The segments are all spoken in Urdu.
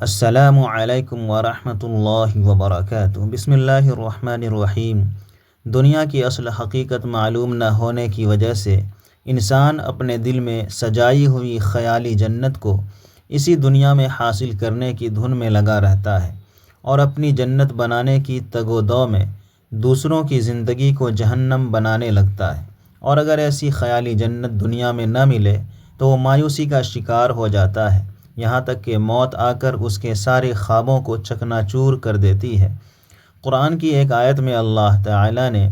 السلام علیکم ورحمۃ اللہ وبرکاتہ۔ بسم اللہ الرحمن الرحیم۔ دنیا کی اصل حقیقت معلوم نہ ہونے کی وجہ سے انسان اپنے دل میں سجائی ہوئی خیالی جنت کو اسی دنیا میں حاصل کرنے کی دھن میں لگا رہتا ہے اور اپنی جنت بنانے کی تگ و دو میں دوسروں کی زندگی کو جہنم بنانے لگتا ہے، اور اگر ایسی خیالی جنت دنیا میں نہ ملے تو وہ مایوسی کا شکار ہو جاتا ہے، یہاں تک کہ موت آ کر اس کے سارے خوابوں کو چکنا چور کر دیتی ہے۔ قرآن کی ایک آیت میں اللہ تعالی نے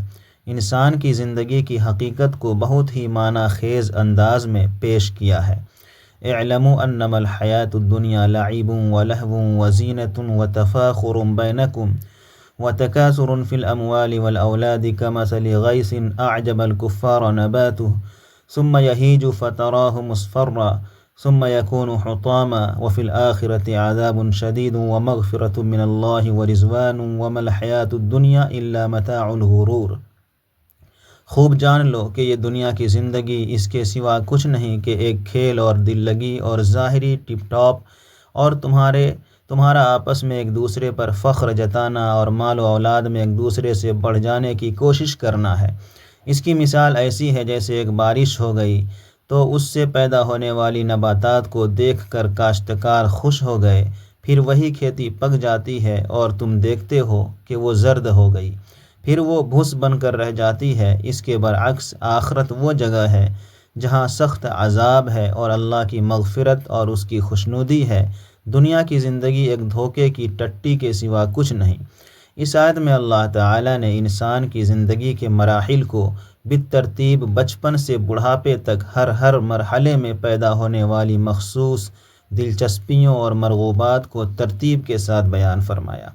انسان کی زندگی کی حقیقت کو بہت ہی معنی خیز انداز میں پیش کیا ہے۔ اعلموا انما الحیاۃ الدنیا لعب ولہو وزینۃ وتفاخر بینکم وتکاثر فی الاموال والاولاد کمثل غیث اعجب الکفار نباته ثم یہیج فتراہ مصفرا ثم يكون حطاما وفي الآخرة عذاب شديد ومغفرة من الله ورضوان وما الحياة الدنيا إلا متاع الغرور۔ خوب جان لو کہ یہ دنیا کی زندگی اس کے سوا کچھ نہیں کہ ایک کھیل اور دل لگی اور ظاہری ٹپ ٹاپ، اور تمہارا آپس میں ایک دوسرے پر فخر جتانا اور مال و اولاد میں ایک دوسرے سے بڑھ جانے کی کوشش کرنا ہے۔ اس کی مثال ایسی ہے جیسے ایک بارش ہو گئی تو اس سے پیدا ہونے والی نباتات کو دیکھ کر کاشتکار خوش ہو گئے، پھر وہی کھیتی پک جاتی ہے اور تم دیکھتے ہو کہ وہ زرد ہو گئی، پھر وہ بھوس بن کر رہ جاتی ہے۔ اس کے برعکس آخرت وہ جگہ ہے جہاں سخت عذاب ہے اور اللہ کی مغفرت اور اس کی خوشنودی ہے۔ دنیا کی زندگی ایک دھوکے کی ٹٹی کے سوا کچھ نہیں۔ اس آیت میں اللہ تعالی نے انسان کی زندگی کے مراحل کو بالترتیب بچپن سے بڑھاپے تک ہر مرحلے میں پیدا ہونے والی مخصوص دلچسپیوں اور مرغوبات کو ترتیب کے ساتھ بیان فرمایا۔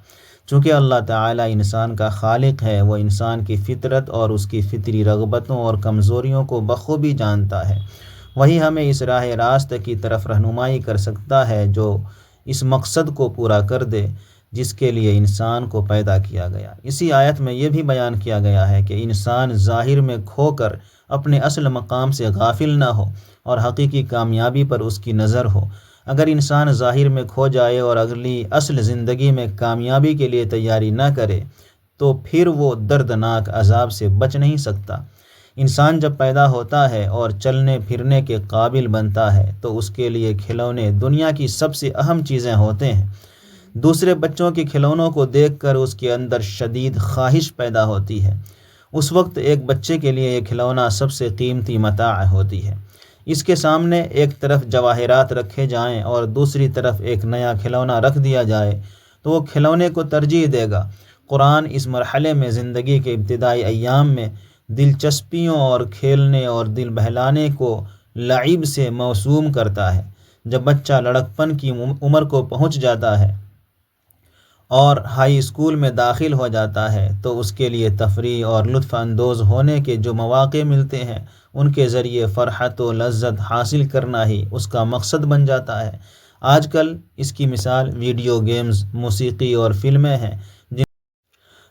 چونکہ اللہ تعالی انسان کا خالق ہے، وہ انسان کی فطرت اور اس کی فطری رغبتوں اور کمزوریوں کو بخوبی جانتا ہے، وہی ہمیں اس راہ راست کی طرف رہنمائی کر سکتا ہے جو اس مقصد کو پورا کر دے جس کے لیے انسان کو پیدا کیا گیا۔ اسی آیت میں یہ بھی بیان کیا گیا ہے کہ انسان ظاہر میں کھو کر اپنے اصل مقام سے غافل نہ ہو اور حقیقی کامیابی پر اس کی نظر ہو۔ اگر انسان ظاہر میں کھو جائے اور اگلی اصل زندگی میں کامیابی کے لیے تیاری نہ کرے تو پھر وہ دردناک عذاب سے بچ نہیں سکتا۔ انسان جب پیدا ہوتا ہے اور چلنے پھرنے کے قابل بنتا ہے تو اس کے لیے کھلونے دنیا کی سب سے اہم چیزیں ہوتے ہیں۔ دوسرے بچوں کے کھلونوں کو دیکھ کر اس کے اندر شدید خواہش پیدا ہوتی ہے۔ اس وقت ایک بچے کے لیے یہ کھلونا سب سے قیمتی متاع ہوتی ہے۔ اس کے سامنے ایک طرف جواہرات رکھے جائیں اور دوسری طرف ایک نیا کھلونا رکھ دیا جائے تو وہ کھلونے کو ترجیح دے گا۔ قرآن اس مرحلے میں زندگی کے ابتدائی ایام میں دلچسپیوں اور کھیلنے اور دل بہلانے کو لعب سے موسوم کرتا ہے۔ جب بچہ لڑکپن کی عمر کو پہنچ جاتا ہے اور ہائی اسکول میں داخل ہو جاتا ہے تو اس کے لیے تفریح اور لطف اندوز ہونے کے جو مواقع ملتے ہیں ان کے ذریعے فرحت و لذت حاصل کرنا ہی اس کا مقصد بن جاتا ہے۔ آج کل اس کی مثال ویڈیو گیمز، موسیقی اور فلمیں ہیں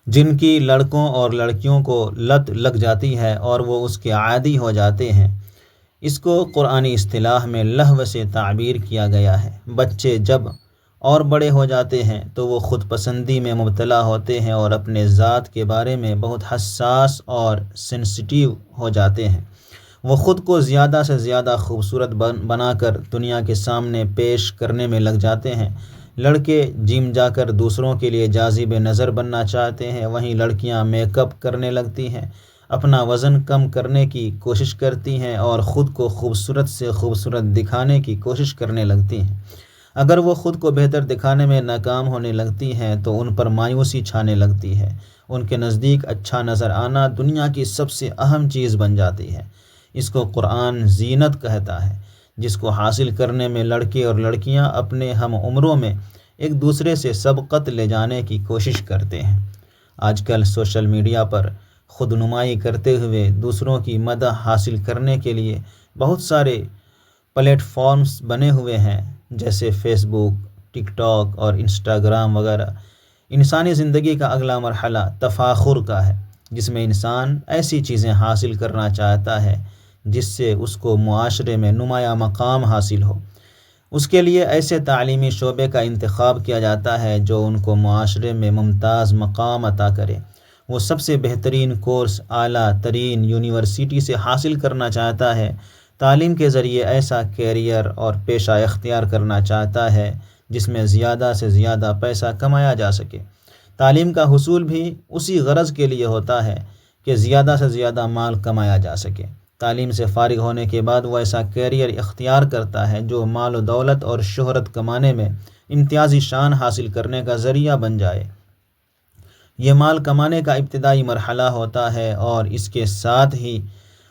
جن کی لڑکوں اور لڑکیوں کو لت لگ جاتی ہے اور وہ اس کے عادی ہو جاتے ہیں۔ اس کو قرآنی اصطلاح میں لہو سے تعبیر کیا گیا ہے۔ بچے جب اور بڑے ہو جاتے ہیں تو وہ خود پسندی میں مبتلا ہوتے ہیں اور اپنے ذات کے بارے میں بہت حساس اور سینسٹیو ہو جاتے ہیں۔ وہ خود کو زیادہ سے زیادہ خوبصورت بنا کر دنیا کے سامنے پیش کرنے میں لگ جاتے ہیں۔ لڑکے جم جا کر دوسروں کے لیے جاذب نظر بننا چاہتے ہیں، وہیں لڑکیاں میک اپ کرنے لگتی ہیں، اپنا وزن کم کرنے کی کوشش کرتی ہیں اور خود کو خوبصورت سے خوبصورت دکھانے کی کوشش کرنے لگتی ہیں۔ اگر وہ خود کو بہتر دکھانے میں ناکام ہونے لگتی ہیں تو ان پر مایوسی چھانے لگتی ہے۔ ان کے نزدیک اچھا نظر آنا دنیا کی سب سے اہم چیز بن جاتی ہے۔ اس کو قرآن زینت کہتا ہے، جس کو حاصل کرنے میں لڑکے اور لڑکیاں اپنے ہم عمروں میں ایک دوسرے سے سبقت لے جانے کی کوشش کرتے ہیں۔ آج کل سوشل میڈیا پر خود نمائی کرتے ہوئے دوسروں کی مدح حاصل کرنے کے لیے بہت سارے پلیٹ فارمز بنے ہوئے ہیں، جیسے فیس بک، ٹک ٹاک اور انسٹاگرام وغیرہ۔ انسانی زندگی کا اگلا مرحلہ تفاخر کا ہے، جس میں انسان ایسی چیزیں حاصل کرنا چاہتا ہے جس سے اس کو معاشرے میں نمایاں مقام حاصل ہو۔ اس کے لیے ایسے تعلیمی شعبے کا انتخاب کیا جاتا ہے جو ان کو معاشرے میں ممتاز مقام عطا کرے۔ وہ سب سے بہترین کورس اعلیٰ ترین یونیورسٹی سے حاصل کرنا چاہتا ہے۔ تعلیم کے ذریعے ایسا کیریئر اور پیشہ اختیار کرنا چاہتا ہے جس میں زیادہ سے زیادہ پیسہ کمایا جا سکے۔ تعلیم کا حصول بھی اسی غرض کے لیے ہوتا ہے کہ زیادہ سے زیادہ مال کمایا جا سکے۔ تعلیم سے فارغ ہونے کے بعد وہ ایسا کیریئر اختیار کرتا ہے جو مال و دولت اور شہرت کمانے میں امتیازی شان حاصل کرنے کا ذریعہ بن جائے۔ یہ مال کمانے کا ابتدائی مرحلہ ہوتا ہے اور اس کے ساتھ ہی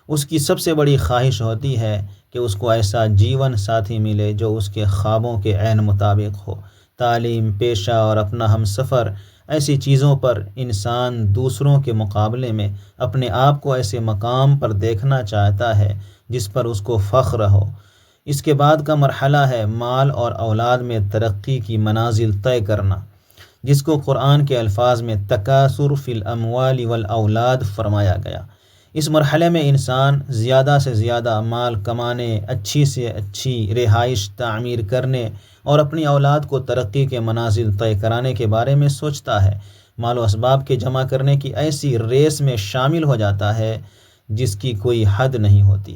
اس کی سب سے بڑی خواہش ہوتی ہے کہ اس کو ایسا جیون ساتھی ملے جو اس کے خوابوں کے عین مطابق ہو۔ تعلیم، پیشہ اور اپنا ہم سفر، ایسی چیزوں پر انسان دوسروں کے مقابلے میں اپنے آپ کو ایسے مقام پر دیکھنا چاہتا ہے جس پر اس کو فخر ہو۔ اس کے بعد کا مرحلہ ہے مال اور اولاد میں ترقی کی منازل طے کرنا، جس کو قرآن کے الفاظ میں تکاثر فی الاموال والاولاد فرمایا گیا۔ اس مرحلے میں انسان زیادہ سے زیادہ مال کمانے، اچھی سے اچھی رہائش تعمیر کرنے اور اپنی اولاد کو ترقی کے منازل طے کرانے کے بارے میں سوچتا ہے۔ مال و اسباب کے جمع کرنے کی ایسی ریس میں شامل ہو جاتا ہے جس کی کوئی حد نہیں ہوتی۔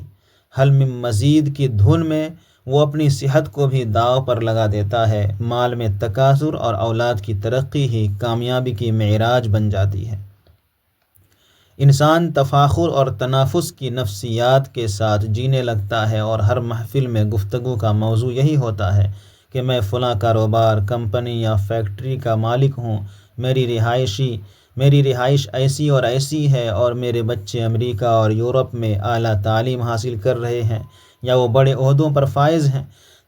حل من مزید کی دھن میں وہ اپنی صحت کو بھی داؤ پر لگا دیتا ہے۔ مال میں تکاثر اور اولاد کی ترقی ہی کامیابی کی معراج بن جاتی ہے۔ انسان تفاخر اور تنافس کی نفسیات کے ساتھ جینے لگتا ہے اور ہر محفل میں گفتگو کا موضوع یہی ہوتا ہے کہ میں فلاں کاروبار، کمپنی یا فیکٹری کا مالک ہوں، میری رہائش ایسی اور ایسی ہے اور میرے بچے امریکہ اور یورپ میں اعلیٰ تعلیم حاصل کر رہے ہیں یا وہ بڑے عہدوں پر فائز ہیں۔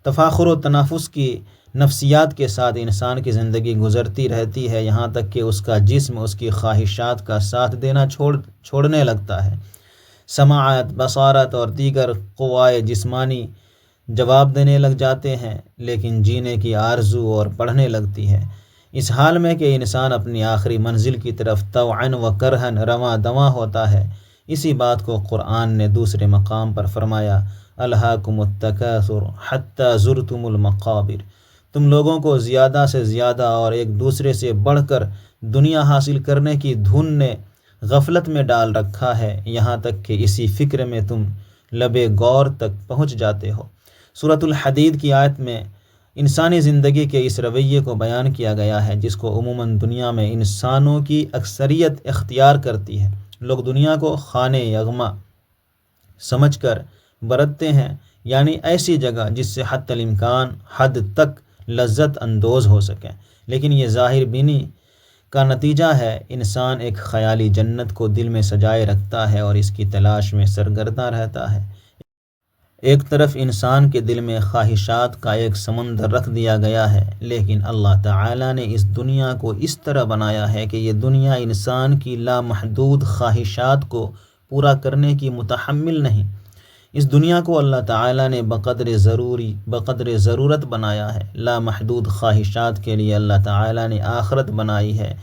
تفاخر و تنافس کی نفسیات کے ساتھ انسان کی زندگی گزرتی رہتی ہے یہاں تک کہ اس کا جسم اس کی خواہشات کا ساتھ دینا چھوڑنے لگتا ہے۔ سماعت، بصارت اور دیگر قوائے جسمانی جواب دینے لگ جاتے ہیں، لیکن جینے کی آرزو اور بڑھنے لگتی ہے۔ اس حال میں کہ انسان اپنی آخری منزل کی طرف طوعاً و کرہاً رواں دواں ہوتا ہے، اسی بات کو قرآن نے دوسرے مقام پر فرمایا، الہاکم التکاثر حتی زرتم المقابر۔ تم لوگوں کو زیادہ سے زیادہ اور ایک دوسرے سے بڑھ کر دنیا حاصل کرنے کی دھن نے غفلت میں ڈال رکھا ہے، یہاں تک کہ اسی فکر میں تم لبے غور تک پہنچ جاتے ہو۔ سورۃ الحدید کی آیت میں انسانی زندگی کے اس رویے کو بیان کیا گیا ہے جس کو عموماً دنیا میں انسانوں کی اکثریت اختیار کرتی ہے۔ لوگ دنیا کو خانے یغما سمجھ کر برتتے ہیں، یعنی ایسی جگہ جس سے حتی الامکان حد تک لذت اندوز ہو سکیں، لیکن یہ ظاہر بینی کا نتیجہ ہے۔ انسان ایک خیالی جنت کو دل میں سجائے رکھتا ہے اور اس کی تلاش میں سرگرداں رہتا ہے۔ ایک طرف انسان کے دل میں خواہشات کا ایک سمندر رکھ دیا گیا ہے، لیکن اللہ تعالیٰ نے اس دنیا کو اس طرح بنایا ہے کہ یہ دنیا انسان کی لامحدود خواہشات کو پورا کرنے کی متحمل نہیں۔ اس دنیا کو اللہ تعالیٰ نے بقدر ضرورت بنایا ہے۔ لامحدود خواہشات کے لیے اللہ تعالیٰ نے آخرت بنائی ہے۔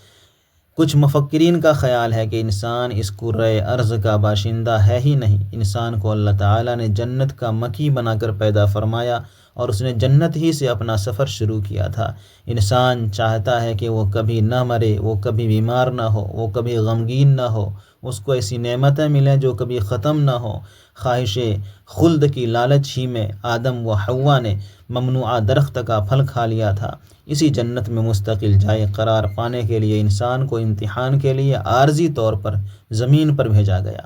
کچھ مفکرین کا خیال ہے کہ انسان اس کرۂ ارض کا باشندہ ہے ہی نہیں۔ انسان کو اللہ تعالیٰ نے جنت کا مکی بنا کر پیدا فرمایا اور اس نے جنت ہی سے اپنا سفر شروع کیا تھا۔ انسان چاہتا ہے کہ وہ کبھی نہ مرے، وہ کبھی بیمار نہ ہو، وہ کبھی غمگین نہ ہو، اس کو ایسی نعمتیں ملیں جو کبھی ختم نہ ہو۔ خواہش خلد کی لالچ ہی میں آدم و حوا نے ممنوعہ درخت کا پھل کھا لیا تھا۔ اسی جنت میں مستقل جائے قرار پانے کے لیے انسان کو امتحان کے لیے عارضی طور پر زمین پر بھیجا گیا۔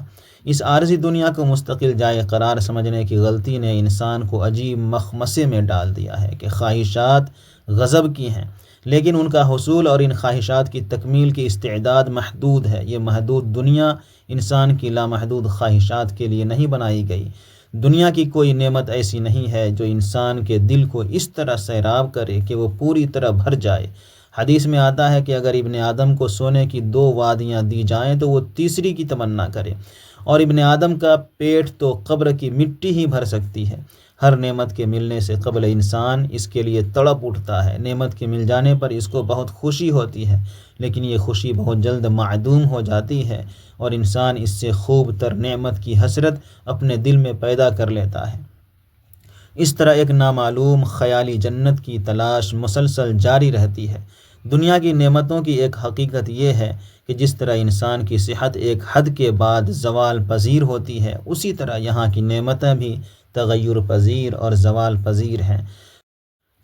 اس عارضی دنیا کو مستقل جائے قرار سمجھنے کی غلطی نے انسان کو عجیب مخمصے میں ڈال دیا ہے کہ خواہشات غضب کی ہیں، لیکن ان کا حصول اور ان خواہشات کی تکمیل کی استعداد محدود ہے۔ یہ محدود دنیا انسان کی لامحدود خواہشات کے لیے نہیں بنائی گئی۔ دنیا کی کوئی نعمت ایسی نہیں ہے جو انسان کے دل کو اس طرح سیراب کرے کہ وہ پوری طرح بھر جائے۔ حدیث میں آتا ہے کہ اگر ابن آدم کو سونے کی 2 وادیاں دی جائیں تو وہ تیسری کی تمنا کرے، اور ابن آدم کا پیٹ تو قبر کی مٹی ہی بھر سکتی ہے۔ ہر نعمت کے ملنے سے قبل انسان اس کے لیے تڑپ اٹھتا ہے۔ نعمت کے مل جانے پر اس کو بہت خوشی ہوتی ہے، لیکن یہ خوشی بہت جلد معدوم ہو جاتی ہے اور انسان اس سے خوب تر نعمت کی حسرت اپنے دل میں پیدا کر لیتا ہے۔ اس طرح ایک نامعلوم خیالی جنت کی تلاش مسلسل جاری رہتی ہے۔ دنیا کی نعمتوں کی ایک حقیقت یہ ہے کہ جس طرح انسان کی صحت ایک حد کے بعد زوال پذیر ہوتی ہے، اسی طرح یہاں کی نعمتیں بھی تغیر پذیر اور زوال پذیر ہیں۔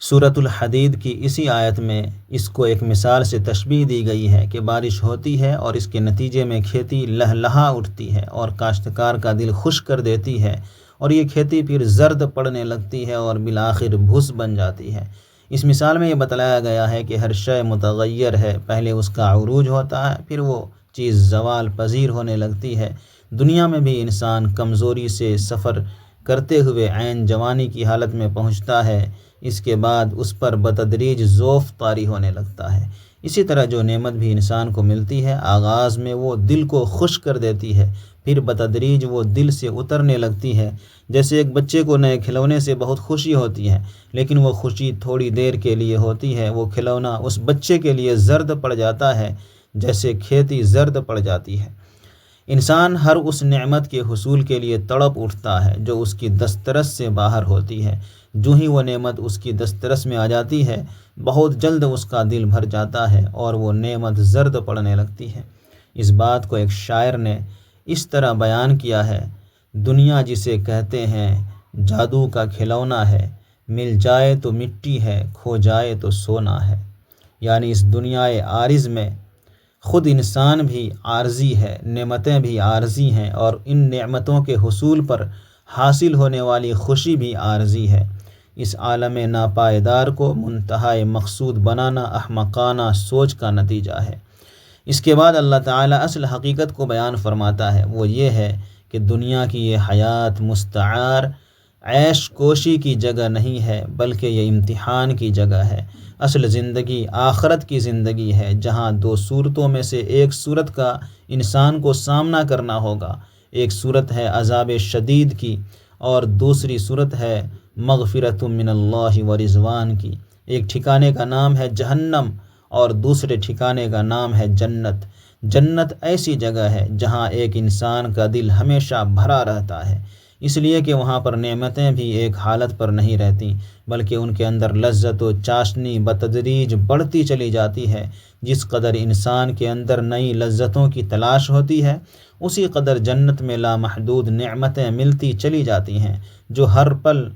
سورۃ الحدید کی اسی آیت میں اس کو ایک مثال سے تشبیہ دی گئی ہے کہ بارش ہوتی ہے اور اس کے نتیجے میں کھیتی لہلہا اٹھتی ہے اور کاشتکار کا دل خوش کر دیتی ہے، اور یہ کھیتی پھر زرد پڑنے لگتی ہے اور بالآخر بھس بن جاتی ہے۔ اس مثال میں یہ بتلایا گیا ہے کہ ہر شے متغیر ہے، پہلے اس کا عروج ہوتا ہے، پھر وہ چیز زوال پذیر ہونے لگتی ہے۔ دنیا میں بھی انسان کمزوری سے سفر کرتے ہوئے عین جوانی کی حالت میں پہنچتا ہے، اس کے بعد اس پر بتدریج ذوف طاری ہونے لگتا ہے۔ اسی طرح جو نعمت بھی انسان کو ملتی ہے، آغاز میں وہ دل کو خوش کر دیتی ہے، پھر بتدریج وہ دل سے اترنے لگتی ہے۔ جیسے ایک بچے کو نئے کھلونے سے بہت خوشی ہوتی ہے، لیکن وہ خوشی تھوڑی دیر کے لیے ہوتی ہے، وہ کھلونا اس بچے کے لیے زرد پڑ جاتا ہے جیسے کھیتی زرد پڑ جاتی ہے۔ انسان ہر اس نعمت کے حصول کے لیے تڑپ اٹھتا ہے جو اس کی دسترس سے باہر ہوتی ہے۔ جو ہی وہ نعمت اس کی دسترس میں آ جاتی ہے، بہت جلد اس کا دل بھر جاتا ہے اور وہ نعمت زرد پڑنے لگتی ہے۔ اس بات کو ایک شاعر نے اس طرح بیان کیا ہے: دنیا جسے کہتے ہیں جادو کا کھلونا ہے، مل جائے تو مٹی ہے، کھو جائے تو سونا ہے۔ یعنی اس دنیا عارض میں خود انسان بھی عارضی ہے، نعمتیں بھی عارضی ہیں، اور ان نعمتوں کے حصول پر حاصل ہونے والی خوشی بھی عارضی ہے۔ اس عالم ناپائیدار کو منتہائی مقصود بنانا احمقانہ سوچ کا نتیجہ ہے۔ اس کے بعد اللہ تعالیٰ اصل حقیقت کو بیان فرماتا ہے، وہ یہ ہے کہ دنیا کی یہ حیات مستعار عیش کوشی کی جگہ نہیں ہے، بلکہ یہ امتحان کی جگہ ہے۔ اصل زندگی آخرت کی زندگی ہے، جہاں دو صورتوں میں سے ایک صورت کا انسان کو سامنا کرنا ہوگا۔ ایک صورت ہے عذاب شدید کی اور دوسری صورت ہے مغفرۃ من اللہ و رضوان کی۔ ایک ٹھکانے کا نام ہے جہنم اور دوسرے ٹھکانے کا نام ہے جنت۔ جنت ایسی جگہ ہے جہاں ایک انسان کا دل ہمیشہ بھرا رہتا ہے، اس لیے کہ وہاں پر نعمتیں بھی ایک حالت پر نہیں رہتی، بلکہ ان کے اندر لذت و چاشنی بتدریج بڑھتی چلی جاتی ہے۔ جس قدر انسان کے اندر نئی لذتوں کی تلاش ہوتی ہے، اسی قدر جنت میں لامحدود نعمتیں ملتی چلی جاتی ہیں جو ہر پل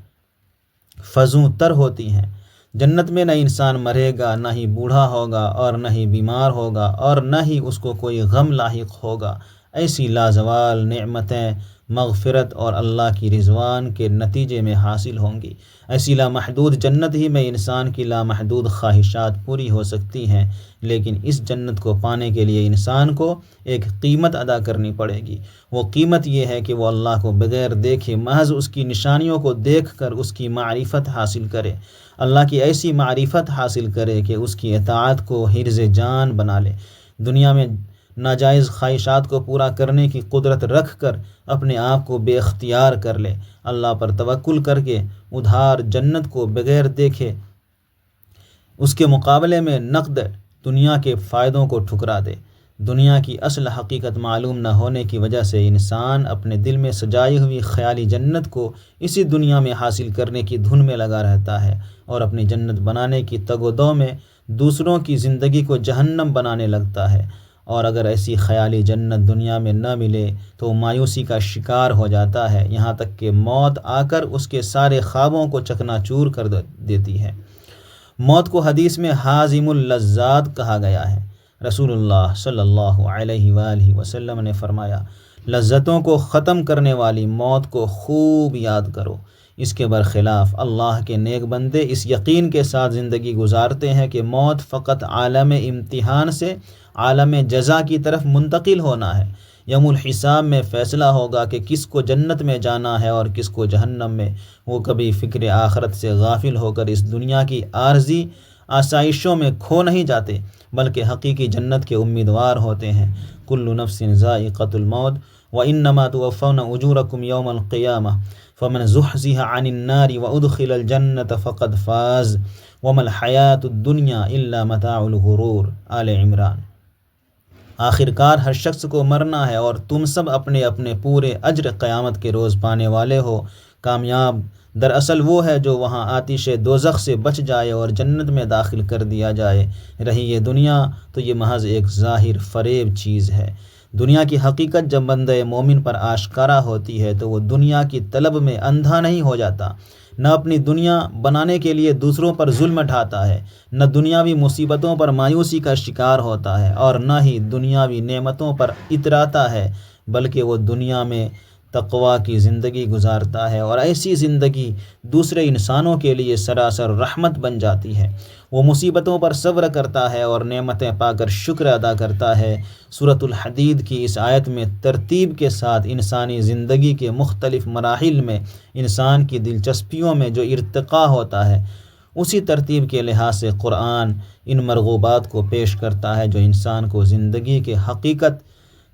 فزوں تر ہوتی ہیں۔ جنت میں نہ انسان مرے گا، نہ ہی بوڑھا ہوگا اور نہ ہی بیمار ہوگا اور نہ ہی اس کو کوئی غم لاحق ہوگا۔ ایسی لازوال نعمتیں مغفرت اور اللہ کی رضوان کے نتیجے میں حاصل ہوں گی۔ ایسی لامحدود جنت ہی میں انسان کی لامحدود خواہشات پوری ہو سکتی ہیں، لیکن اس جنت کو پانے کے لیے انسان کو ایک قیمت ادا کرنی پڑے گی۔ وہ قیمت یہ ہے کہ وہ اللہ کو بغیر دیکھے محض اس کی نشانیوں کو دیکھ کر اس کی معرفت حاصل کرے، اللہ کی ایسی معرفت حاصل کرے کہ اس کی اطاعت کو حرز جان بنا لے، دنیا میں ناجائز خواہشات کو پورا کرنے کی قدرت رکھ کر اپنے آپ کو بے اختیار کر لے، اللہ پر توکل کر کے ادھار جنت کو بغیر دیکھے اس کے مقابلے میں نقد دنیا کے فائدوں کو ٹھکرا دے۔ دنیا کی اصل حقیقت معلوم نہ ہونے کی وجہ سے انسان اپنے دل میں سجائی ہوئی خیالی جنت کو اسی دنیا میں حاصل کرنے کی دھن میں لگا رہتا ہے اور اپنی جنت بنانے کی تگ و دو میں دوسروں کی زندگی کو جہنم بنانے لگتا ہے، اور اگر ایسی خیالی جنت دنیا میں نہ ملے تو مایوسی کا شکار ہو جاتا ہے، یہاں تک کہ موت آ کر اس کے سارے خوابوں کو چکنا چور کر دیتی ہے۔ موت کو حدیث میں حازم اللذات کہا گیا ہے۔ رسول اللہ صلی اللہ علیہ وآلہ وسلم نے فرمایا، لذتوں کو ختم کرنے والی موت کو خوب یاد کرو۔ اس کے برخلاف اللہ کے نیک بندے اس یقین کے ساتھ زندگی گزارتے ہیں کہ موت فقط عالم امتحان سے عالم جزا کی طرف منتقل ہونا ہے۔ یوم الحساب میں فیصلہ ہوگا کہ کس کو جنت میں جانا ہے اور کس کو جہنم میں۔ وہ کبھی فکر آخرت سے غافل ہو کر اس دنیا کی عارضی آسائشوں میں کھو نہیں جاتے، بلکہ حقیقی جنت کے امیدوار ہوتے ہیں۔ کل نفس ذائقۃ الموت وانما توفون اجورکم یوم القیامہ فمن زحزح عن النار وادخل الجنۃ فقد فاز وما الحیاۃ الدنیا الا متاع الغرور۔ آل عمران۔ آخرکار ہر شخص کو مرنا ہے اور تم سب اپنے اپنے پورے اجر قیامت کے روز پانے والے ہو۔ کامیاب دراصل وہ ہے جو وہاں آتش دوزخ سے بچ جائے اور جنت میں داخل کر دیا جائے۔ رہی یہ دنیا تو یہ محض ایک ظاہر فریب چیز ہے۔ دنیا کی حقیقت جب بندہ مومن پر آشکارا ہوتی ہے تو وہ دنیا کی طلب میں اندھا نہیں ہو جاتا، نہ اپنی دنیا بنانے کے لیے دوسروں پر ظلم اٹھاتا ہے، نہ دنیاوی مصیبتوں پر مایوسی کا شکار ہوتا ہے، اور نہ ہی دنیاوی نعمتوں پر اتراتا ہے، بلکہ وہ دنیا میں تقوی کی زندگی گزارتا ہے، اور ایسی زندگی دوسرے انسانوں کے لیے سراسر رحمت بن جاتی ہے۔ وہ مصیبتوں پر صبر کرتا ہے اور نعمتیں پا کر شکر ادا کرتا ہے۔ سورۃ الحدید کی اس آیت میں ترتیب کے ساتھ انسانی زندگی کے مختلف مراحل میں انسان کی دلچسپیوں میں جو ارتقاء ہوتا ہے، اسی ترتیب کے لحاظ سے قرآن ان مرغوبات کو پیش کرتا ہے جو انسان کو زندگی کے حقیقت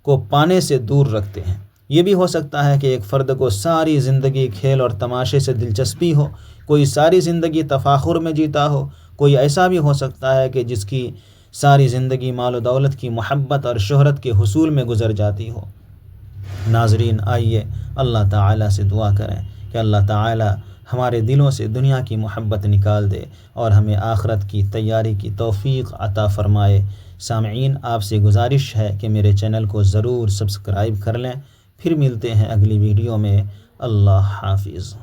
کو پانے سے دور رکھتے ہیں۔ یہ بھی ہو سکتا ہے کہ ایک فرد کو ساری زندگی کھیل اور تماشے سے دلچسپی ہو، کوئی ساری زندگی تفاخر میں جیتا ہو، کوئی ایسا بھی ہو سکتا ہے کہ جس کی ساری زندگی مال و دولت کی محبت اور شہرت کے حصول میں گزر جاتی ہو۔ ناظرین، آئیے اللہ تعالیٰ سے دعا کریں کہ اللہ تعالیٰ ہمارے دلوں سے دنیا کی محبت نکال دے اور ہمیں آخرت کی تیاری کی توفیق عطا فرمائے۔ سامعین، آپ سے گزارش ہے کہ میرے چینل کو ضرور سبسکرائب کر لیں۔ پھر ملتے ہیں اگلی ویڈیو میں۔ اللہ حافظ۔